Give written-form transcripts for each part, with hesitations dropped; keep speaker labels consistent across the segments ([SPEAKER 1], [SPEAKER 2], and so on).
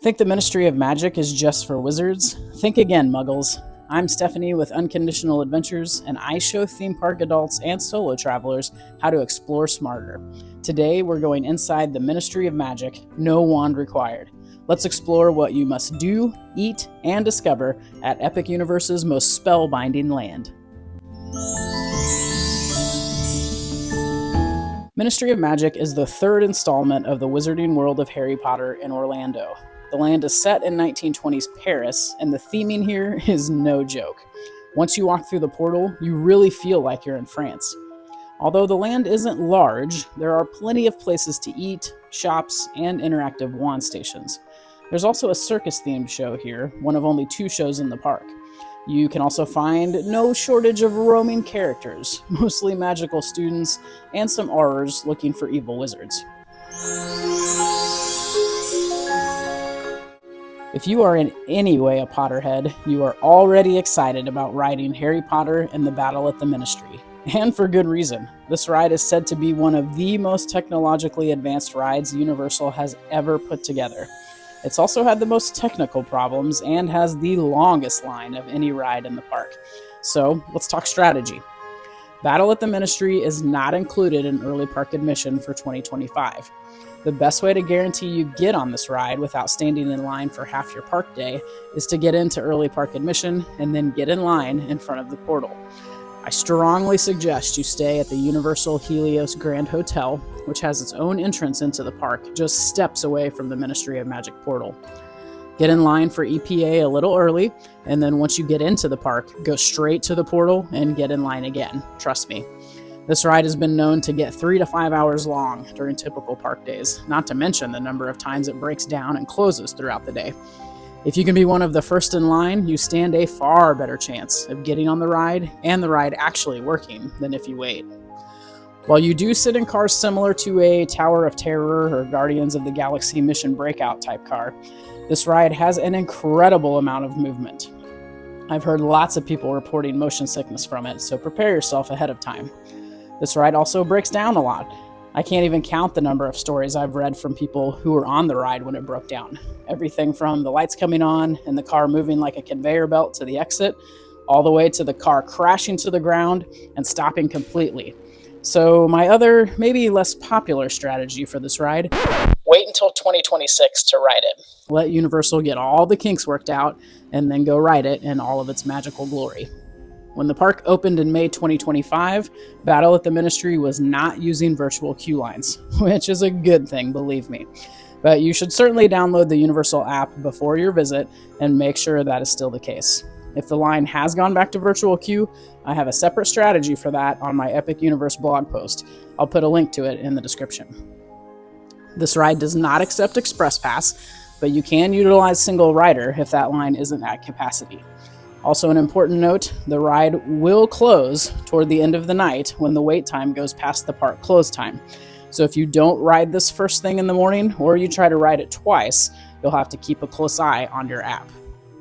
[SPEAKER 1] Think the Ministry of Magic is just for wizards? Think again, Muggles. I'm Stephanie with Unconditional Adventures, and I show theme park adults and solo travelers how to explore smarter. Today, we're going inside the Ministry of Magic, no wand required. Let's explore what you must do, eat, and discover at Epic Universe's most spellbinding land. Ministry of Magic is the third installment of the Wizarding World of Harry Potter in Orlando. The land is set in 1920s Paris, and the theming here is no joke. Once you walk through the portal, you really feel like you're in France. Although the land isn't large, there are plenty of places to eat, shops, and interactive wand stations. There's also a circus-themed show here, one of only 2 shows in the park. You can also find no shortage of roaming characters, mostly magical students, and some aurors looking for evil wizards. If you are in any way a Potterhead, you are already excited about riding Harry Potter and the Battle at the Ministry. And for good reason. This ride is said to be one of the most technologically advanced rides Universal has ever put together. It's also had the most technical problems and has the longest line of any ride in the park. So let's talk strategy. Battle at the Ministry is not included in early park admission for 2025. The best way to guarantee you get on this ride without standing in line for half your park day is to get into early park admission and then get in line in front of the portal. I strongly suggest you stay at the Universal Helios Grand Hotel, which has its own entrance into the park, just steps away from the Ministry of Magic portal. Get in line for EPA a little early, and then once you get into the park, go straight to the portal and get in line again. Trust me. This ride has been known to get 3 to 5 hours long during typical park days, not to mention the number of times it breaks down and closes throughout the day. If you can be one of the first in line, you stand a far better chance of getting on the ride and the ride actually working than if you wait. While you do sit in cars similar to a Tower of Terror or Guardians of the Galaxy Mission Breakout type car, this ride has an incredible amount of movement. I've heard lots of people reporting motion sickness from it, so prepare yourself ahead of time. This ride also breaks down a lot. I can't even count the number of stories I've read from people who were on the ride when it broke down. Everything from the lights coming on and the car moving like a conveyor belt to the exit, all the way to the car crashing to the ground and stopping completely. So my other, maybe less popular strategy for this ride, wait until 2026 to ride it. Let Universal get all the kinks worked out and then go ride it in all of its magical glory. When the park opened in May 2025, Battle at the Ministry was not using virtual queue lines, which is a good thing, believe me. But you should certainly download the Universal app before your visit and make sure that is still the case. If the line has gone back to virtual queue, I have a separate strategy for that on my Epic Universe blog post. I'll put a link to it in the description. This ride does not accept Express Pass, but you can utilize single rider if that line isn't at capacity. Also, an important note, the ride will close toward the end of the night when the wait time goes past the park close time. So if you don't ride this first thing in the morning, or you try to ride it twice, you'll have to keep a close eye on your app.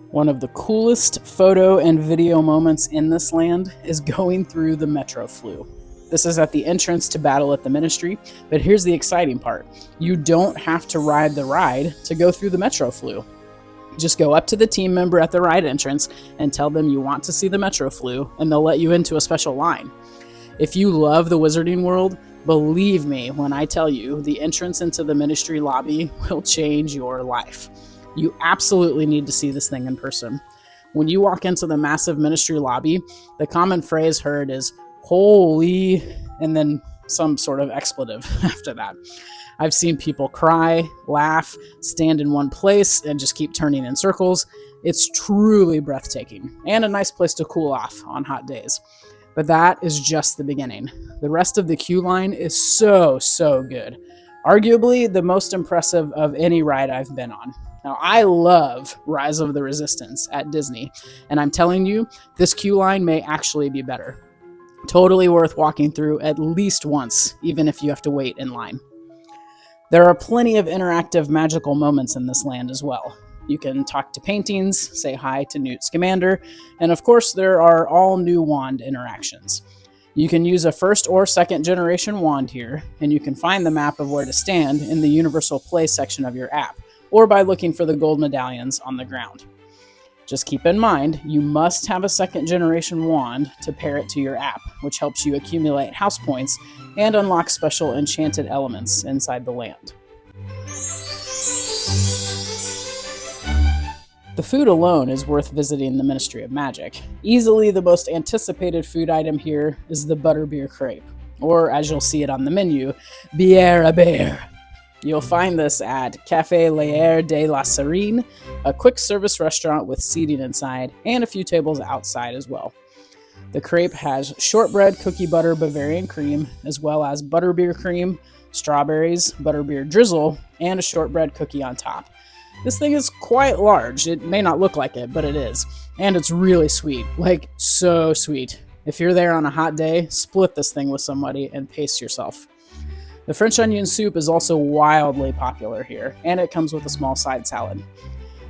[SPEAKER 1] One of the coolest photo and video moments in this land is going through the Metrofloo. This is at the entrance to Battle at the Ministry, but here's the exciting part. You don't have to ride the ride to go through the Metrofloo. Just go up to the team member at the ride entrance and tell them you want to see the Metrofloo, and they'll let you into a special line. If you love the Wizarding World, believe me when I tell you the entrance into the Ministry lobby will change your life. You absolutely need to see this thing in person. When you walk into the massive Ministry lobby, the common phrase heard is, "Holy," and then some sort of expletive after that. I've seen people cry, laugh, stand in one place, and just keep turning in circles. It's truly breathtaking, and a nice place to cool off on hot days. But that is just the beginning. The rest of the queue line is so good. Arguably the most impressive of any ride I've been on. Now, I love Rise of the Resistance at Disney, and I'm telling you, this queue line may actually be better. Totally worth walking through at least once, even if you have to wait in line. There are plenty of interactive magical moments in this land as well. You can talk to paintings, say hi to Newt Scamander, and of course there are all new wand interactions. You can use a first or second generation wand here, and you can find the map of where to stand in the Universal Play section of your app, or by looking for the gold medallions on the ground. Just keep in mind, you must have a second generation wand to pair it to your app, which helps you accumulate house points and unlock special enchanted elements inside the land. The food alone is worth visiting the Ministry of Magic. Easily the most anticipated food item here is the Butterbeer Crepe, or as you'll see it on the menu, Bière à Bear. You'll find this at Café L'Air de la Serene, a quick service restaurant with seating inside and a few tables outside as well. The crepe has shortbread cookie butter Bavarian cream, as well as butterbeer cream, strawberries, butterbeer drizzle, and a shortbread cookie on top. This thing is quite large. It may not look like it, but it is. And it's really sweet, like so sweet. If you're there on a hot day, split this thing with somebody and pace yourself. The French onion soup is also wildly popular here, and it comes with a small side salad.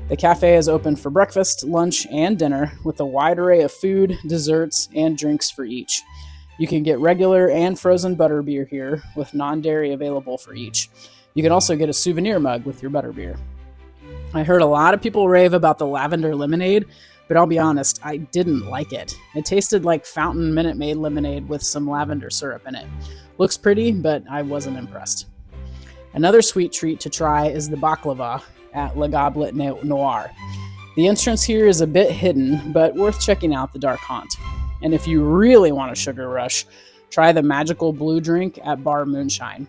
[SPEAKER 1] The cafe is open for breakfast, lunch, and dinner with a wide array of food, desserts, and drinks for each. You can get regular and frozen butterbeer here, with non-dairy available for each. You can also get a souvenir mug with your butterbeer. I heard a lot of people rave about the lavender lemonade, but I'll be honest, I didn't like it. It tasted like fountain Minute Maid lemonade with some lavender syrup in it. Looks pretty, but I wasn't impressed. Another sweet treat to try is the Baklava at Le Goblet Noir. The entrance here is a bit hidden, but worth checking out the dark haunt. And if you really want a sugar rush, try the magical blue drink at Bar Moonshine.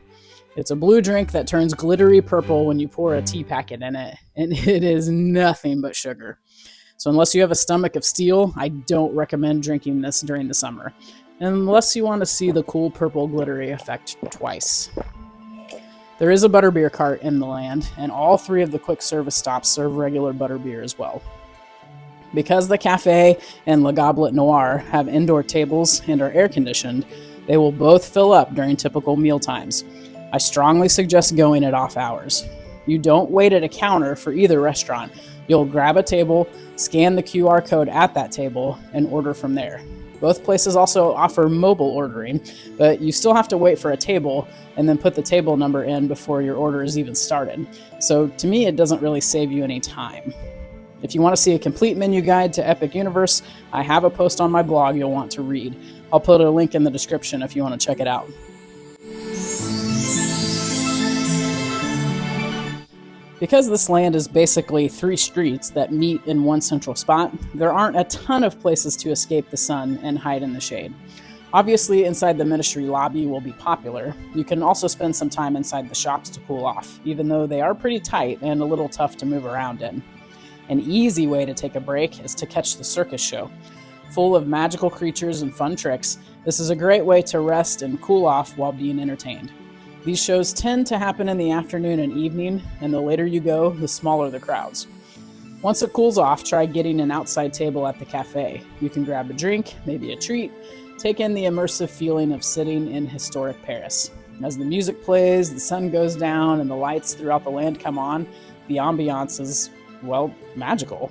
[SPEAKER 1] It's a blue drink that turns glittery purple when you pour a tea packet in it, and it is nothing but sugar. So unless you have a stomach of steel, I don't recommend drinking this during the summer, unless you want to see the cool purple glittery effect twice. There is a butterbeer cart in the land, and all three of the quick service stops serve regular butterbeer as well. Because the cafe and Le Goblet Noir have indoor tables and are air-conditioned, they will both fill up during typical meal times. I strongly suggest going at off hours. You don't wait at a counter for either restaurant. You'll grab a table, scan the QR code at that table, and order from there. Both places also offer mobile ordering, but you still have to wait for a table and then put the table number in before your order is even started. So to me, it doesn't really save you any time. If you want to see a complete menu guide to Epic Universe, I have a post on my blog you'll want to read. I'll put a link in the description if you want to check it out. Because this land is basically 3 streets that meet in one central spot, there aren't a ton of places to escape the sun and hide in the shade. Obviously, inside the ministry lobby will be popular. You can also spend some time inside the shops to cool off, even though they are pretty tight and a little tough to move around in. An easy way to take a break is to catch the circus show. Full of magical creatures and fun tricks, this is a great way to rest and cool off while being entertained. These shows tend to happen in the afternoon and evening, and the later you go, the smaller the crowds. Once it cools off, try getting an outside table at the cafe. You can grab a drink, maybe a treat, take in the immersive feeling of sitting in historic Paris. As the music plays, the sun goes down, and the lights throughout the land come on, the ambiance is, well, magical.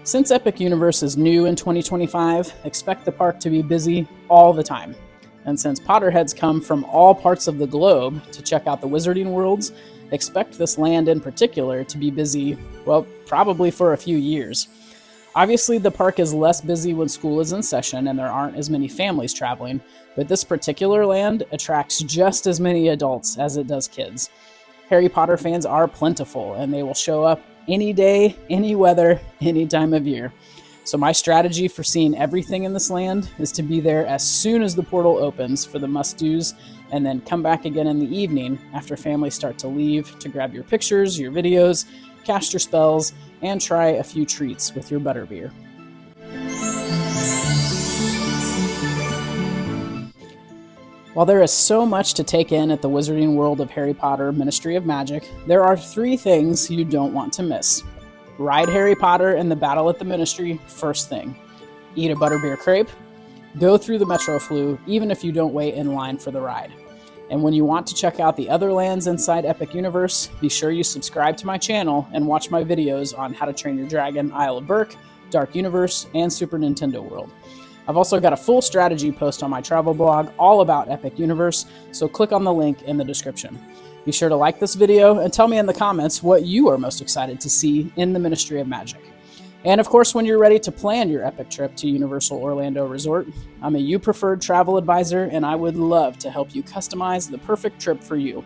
[SPEAKER 1] Since Epic Universe is new in 2025, expect the park to be busy all the time. And since Potterheads come from all parts of the globe to check out the wizarding worlds, expect this land in particular to be busy, well, probably for a few years. Obviously, the park is less busy when school is in session and there aren't as many families traveling, but this particular land attracts just as many adults as it does kids. Harry Potter fans are plentiful, and they will show up any day, any weather, any time of year. So my strategy for seeing everything in this land is to be there as soon as the portal opens for the must-dos, and then come back again in the evening after families start to leave to grab your pictures, your videos, cast your spells, and try a few treats with your butterbeer. While there is so much to take in at the wizarding world of Harry Potter Ministry of Magic, there are 3 things you don't want to miss. Ride Harry Potter in the Battle at the Ministry first thing. Eat a Butterbeer Crepe. Go through the Metrofloo even if you don't wait in line for the ride. And when you want to check out the other lands inside Epic Universe, be sure you subscribe to my channel and watch my videos on How to Train Your Dragon, Isle of Berk, Dark Universe, and Super Nintendo World. I've also got a full strategy post on my travel blog all about Epic Universe, so click on the link in the description. Be sure to like this video and tell me in the comments what you are most excited to see in the Ministry of Magic. And of course, when you're ready to plan your epic trip to Universal Orlando Resort, I'm a You Preferred travel advisor, and I would love to help you customize the perfect trip for you.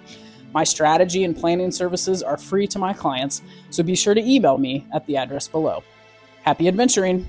[SPEAKER 1] My strategy and planning services are free to my clients, so be sure to email me at the address below. Happy adventuring!